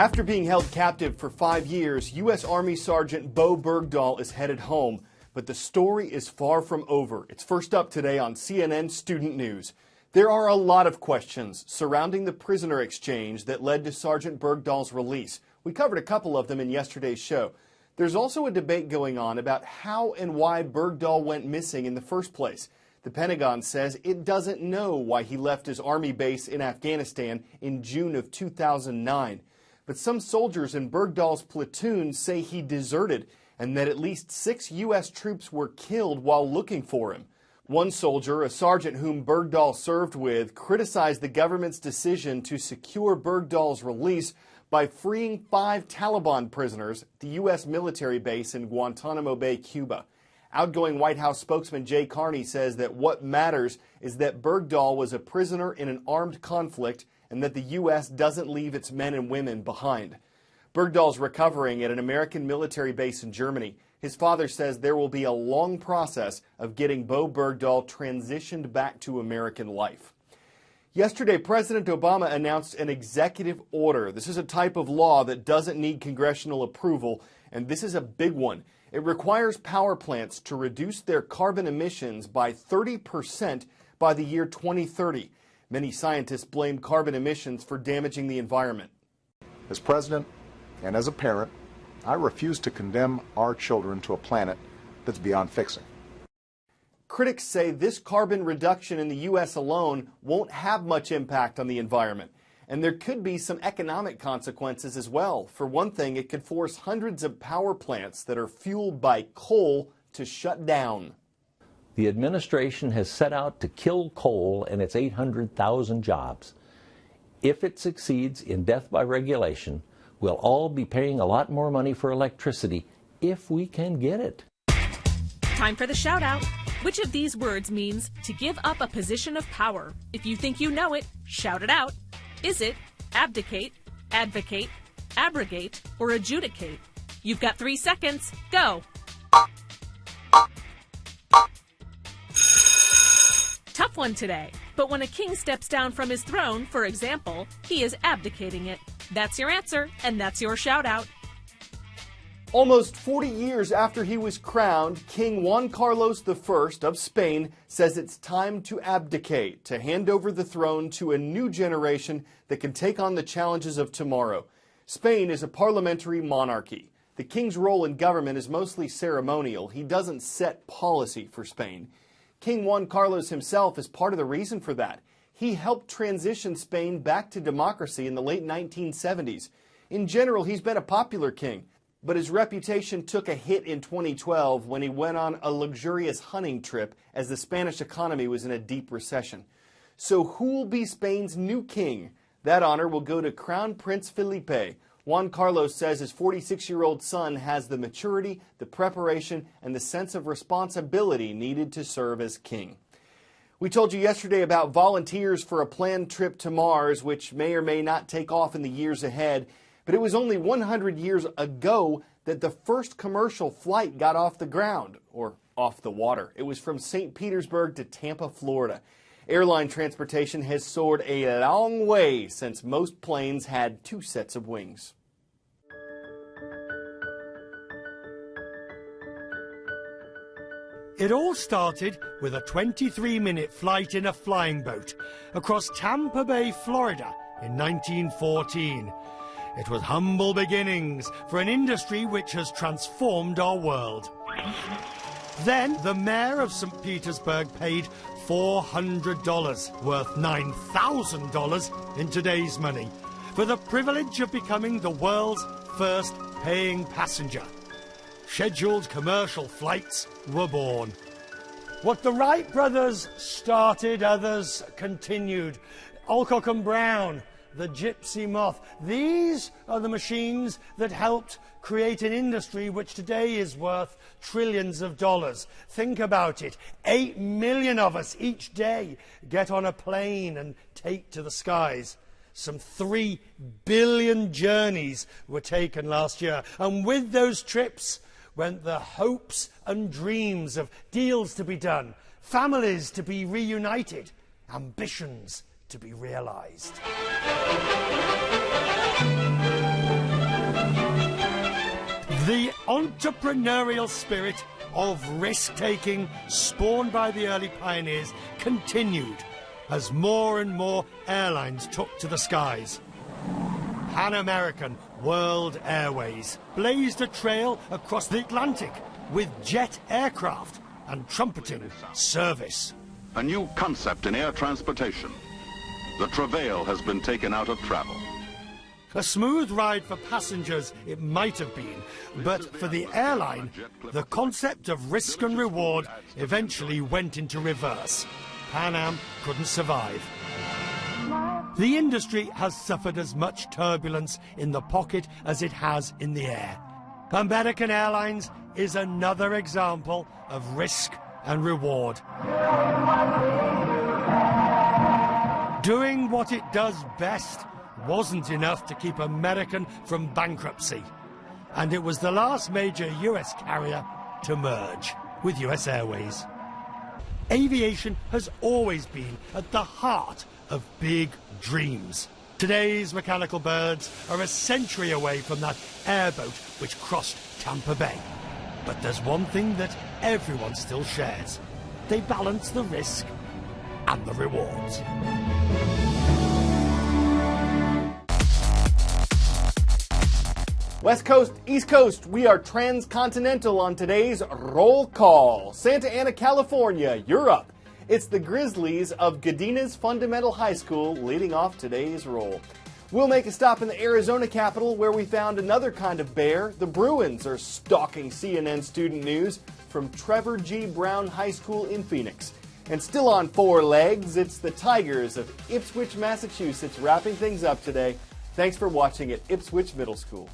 After being held captive for 5 years, U.S. Army Sergeant Bo Bergdahl is headed home. But the story is far from over. It's first up today on CNN Student News. There are a lot of questions surrounding the prisoner exchange that led to Sergeant Bergdahl's release. We covered a couple of them in yesterday's show. There's also a debate going on about how and why Bergdahl went missing in the first place. The Pentagon says it doesn't know why he left his Army base in Afghanistan in June of 2009. But some soldiers in Bergdahl's platoon say he deserted and that at least 6 U.S. troops were killed while looking for him. One soldier, a sergeant whom Bergdahl served with, criticized the government's decision to secure Bergdahl's release by freeing 5 Taliban prisoners at the U.S. military base in Guantanamo Bay, Cuba. Outgoing White House spokesman Jay Carney says that what matters is that Bergdahl was a prisoner in an armed conflict and that the U.S. doesn't leave its men and women behind. Bergdahl's recovering at an American military base in Germany. His father says there will be a long process of getting Bo Bergdahl transitioned back to American life. Yesterday, President Obama announced an executive order. This is a type of law that doesn't need congressional approval, and this is a big one. It requires power plants to reduce their carbon emissions by 30% by the year 2030. Many scientists blame carbon emissions for damaging the environment. As president and as a parent, I refuse to condemn our children to a planet that's beyond fixing. Critics say this carbon reduction in the U.S. alone won't have much impact on the environment. And there could be some economic consequences as well. For one thing, it could force hundreds of power plants that are fueled by coal to shut down. The administration has set out to kill coal and its 800,000 jobs. If it succeeds in death by regulation, we'll all be paying a lot more money for electricity if we can get it. Time for the shout out. Which of these words means to give up a position of power? If you think you know it, shout it out. Is it abdicate, advocate, abrogate, or adjudicate? You've got 3 seconds. Go. Tough one today. But when a king steps down from his throne, for example, he is abdicating it. That's your answer, and that's your shout out. Almost 40 years after he was crowned, King Juan Carlos I of Spain says it's time to abdicate, to hand over the throne to a new generation that can take on the challenges of tomorrow. Spain is a parliamentary monarchy. The king's role in government is mostly ceremonial. He doesn't set policy for Spain. King Juan Carlos himself is part of the reason for that. He helped transition Spain back to democracy in the late 1970s. In general, he's been a popular king, but his reputation took a hit in 2012 when he went on a luxurious hunting trip as the Spanish economy was in a deep recession. So who will be Spain's new king? That honor will go to Crown Prince Felipe. Juan Carlos says his 46-year-old son has the maturity, the preparation, and the sense of responsibility needed to serve as king. We told you yesterday about volunteers for a planned trip to Mars, which may or may not take off in the years ahead. But it was only 100 years ago that the first commercial flight got off the ground, or off the water. It was from St. Petersburg to Tampa, Florida. Airline transportation has soared a long way since most planes had 2 sets of wings. It all started with a 23-minute flight in a flying boat across Tampa Bay, Florida in 1914. It was humble beginnings for an industry which has transformed our world. Then the mayor of St. Petersburg paid $400, worth $9,000 in today's money, for the privilege of becoming the world's first paying passenger. Scheduled commercial flights were born. What the Wright brothers started, others continued. Alcock and Brown, the Gypsy Moth. These are the machines that helped create an industry which today is worth trillions of dollars. Think about it. 8 million of us each day get on a plane and take to the skies. Some 3 billion journeys were taken last year. And with those trips went the hopes and dreams of deals to be done, families to be reunited, ambitions to be realized. The entrepreneurial spirit of risk-taking spawned by the early pioneers continued as more and more airlines took to the skies. Pan American World Airways blazed a trail across the Atlantic with jet aircraft and trumpeting service. A new concept in air transportation. The travail has been taken out of travel. A smooth ride for passengers it might have been, but for the airline, the concept of risk and reward eventually went into reverse. Pan Am couldn't survive. The industry has suffered as much turbulence in the pocket as it has in the air. American Airlines is another example of risk and reward. Doing what it does best wasn't enough to keep American from bankruptcy, and it was the last major US carrier to merge with US Airways. Aviation has always been at the heart of big dreams. Today's mechanical birds are a century away from that airboat which crossed Tampa Bay. But there's one thing that everyone still shares. They balance the risk and the rewards. West Coast, East Coast, we are transcontinental on today's Roll Call. Santa Ana, California, you're up. It's the Grizzlies of Godinez Fundamental High School leading off today's roll. We'll make a stop in the Arizona capital where we found another kind of bear. The Bruins are stalking CNN student news from Trevor G. Brown High School in Phoenix. And still on four legs, it's the Tigers of Ipswich, Massachusetts wrapping things up today. Thanks for watching at Ipswich Middle School.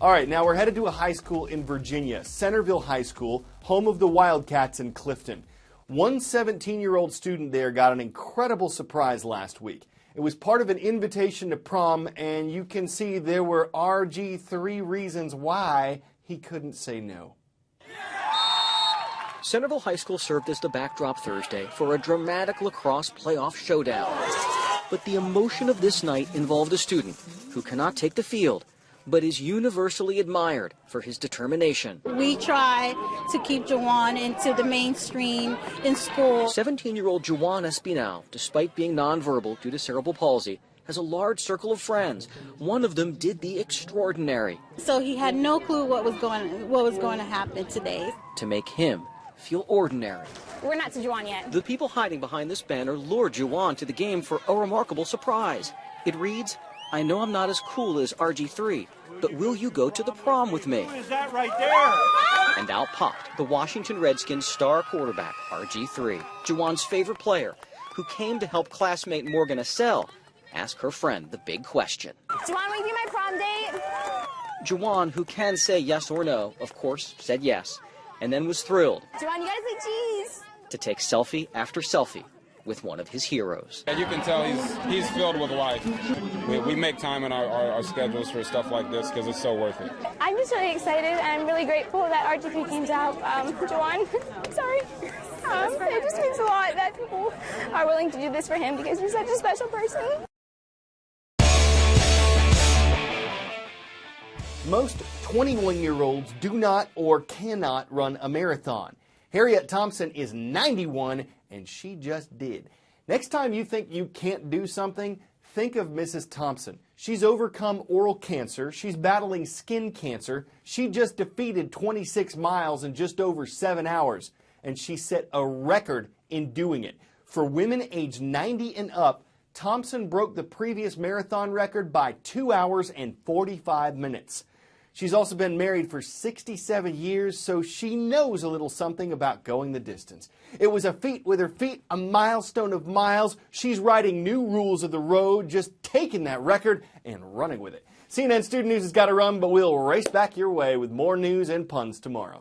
All right, now we're headed to a high school in Virginia, Centerville High School, home of the Wildcats in Clifton. One 17-year-old student there got an incredible surprise last week. It was part of an invitation to prom, and you can see there were RG3 reasons why he couldn't say no. Centerville High School served as the backdrop Thursday for a dramatic lacrosse playoff showdown. But the emotion of this night involved a student who cannot take the field, but is universally admired for his determination. We try to keep Juwan into the mainstream in school. 17-year-old Juwan Espinal, despite being nonverbal due to cerebral palsy, has a large circle of friends. One of them did the extraordinary. So he had no clue what was going to happen today. To make him feel ordinary. We're not to Juwan yet. The people hiding behind this banner lured Juwan to the game for a remarkable surprise. It reads, "I know I'm not as cool as RG3, but will you go to the prom with me?" What is that right there? And out popped the Washington Redskins star quarterback, RG3, Juwan's favorite player, who came to help classmate Morgan Assell ask her friend the big question. Juwan, will you be my prom date? Juwan, who can say yes or no, of course, said yes, and then was thrilled Juwan, you gotta say cheese. to take selfie after selfie with one of his heroes. You can tell he's filled with life. We make time in our schedules for stuff like this because it's so worth it. I'm just really excited and I'm really grateful that RG3 came to help Juwan. Sorry. It just means a lot that people are willing to do this for him because he's such a special person. Most 21-year-olds do not or cannot run a marathon. Harriet Thompson is 91, and she just did. Next time you think you can't do something, think of Mrs. Thompson. She's overcome oral cancer. She's battling skin cancer. She just defeated 26 miles in just over 7 hours, and she set a record in doing it. For women aged 90 and up, Thompson broke the previous marathon record by 2 hours and 45 minutes. She's also been married for 67 years, so she knows a little something about going the distance. It was a feat with her feet, a milestone of miles. She's writing new rules of the road, just taking that record and running with it. CNN Student News has got to run, but we'll race back your way with more news and puns tomorrow.